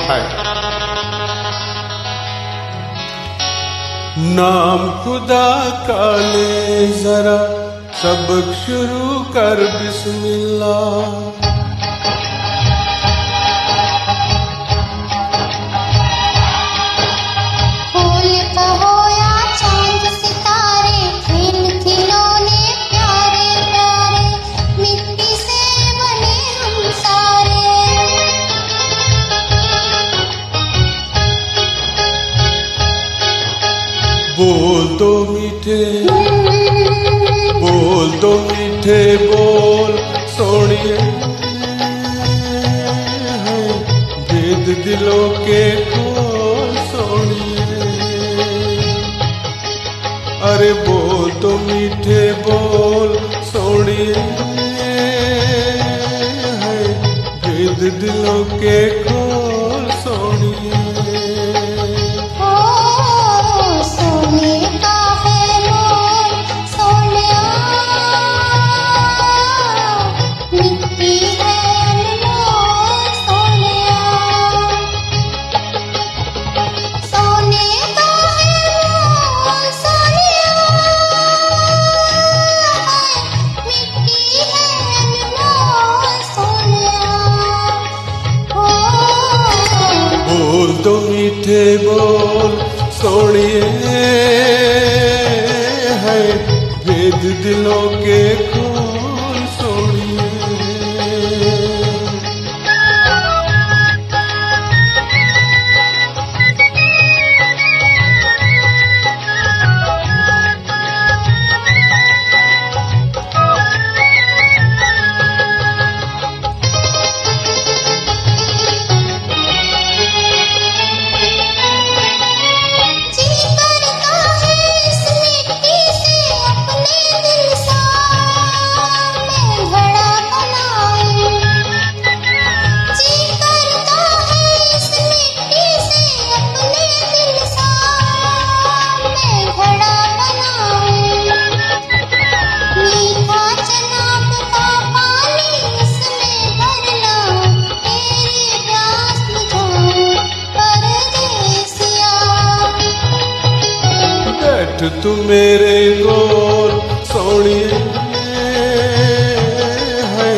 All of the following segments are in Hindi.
है। नाम खुदा का ले जरा, सबक शुरू कर बिस्मिल्लाह। बोल दो मीठे, बोल दो मीठे बोल सोनिए, भेद दिलों के खोल सोनिए। अरे बोल दो मीठे बोल सोनिए, भेद दिलों के खोल सोनिए। बोल दो मीठे बोल सोनिए, है भेद दिलों के खोल सोनिए। तू मेरे गोल सोनिए, है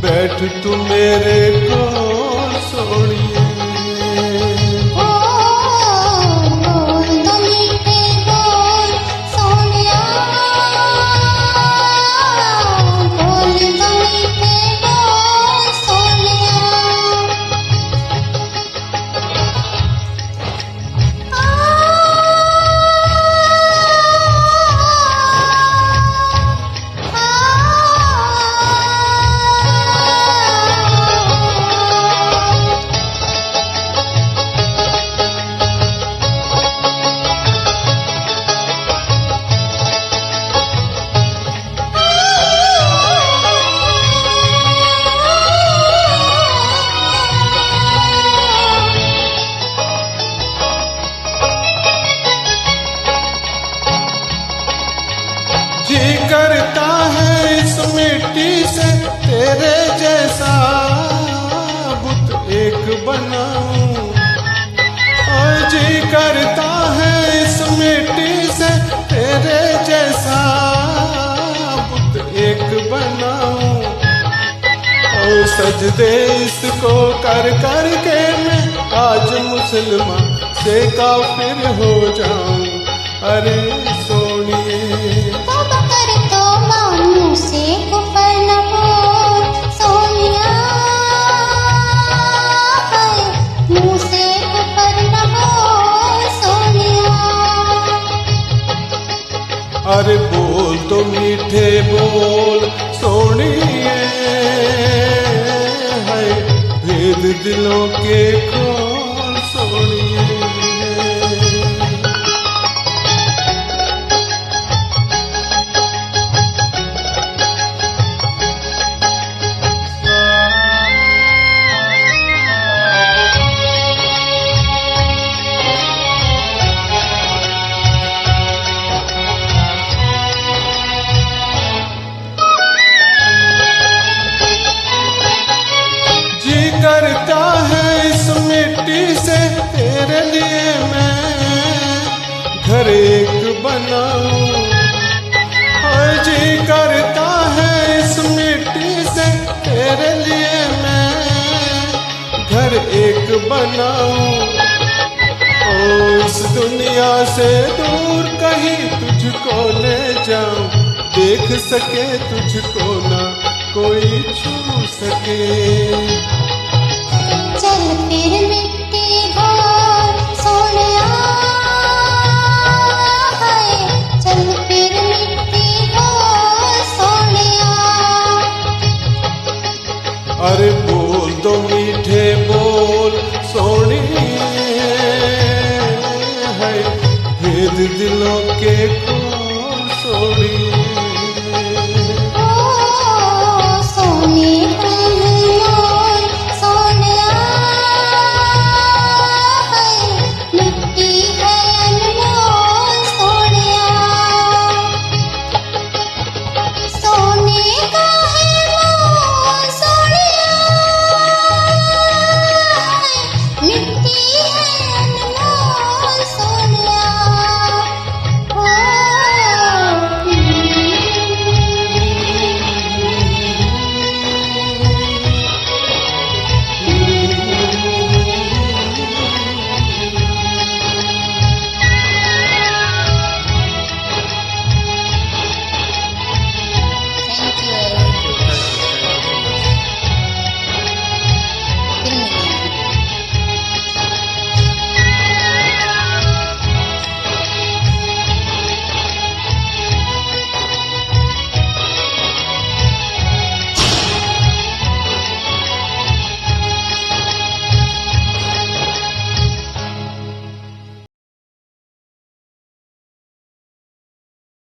बैठ तू मेरे गोल सोनिए। जी करता है इस मिट्टी से तेरे जैसा बुत एक बनाऊं। और जी करता है इस मिट्टी से तेरे जैसा बुत एक बनाऊं। और सजदे इसको कर कर के मैं आज मुसलमान से काफिर हो जाऊं। अरे सोनिए से कुफर न बोल सोनिया, मुँह से कुफर न बोल सोनिया। अरे बोल तो मीठे बोल सोनिए, है भेद दिलों के खोल सोनिए। करता है इस इस मिट्टी से तेरे लिए मैं घर एक बनाऊं। और जी करता है इस मिट्टी से तेरे लिए मैं घर एक बनाऊं। ओ इस दुनिया से दूर कहीं तुझको ले जाऊं, देख सके तुझको ना कोई छू सके।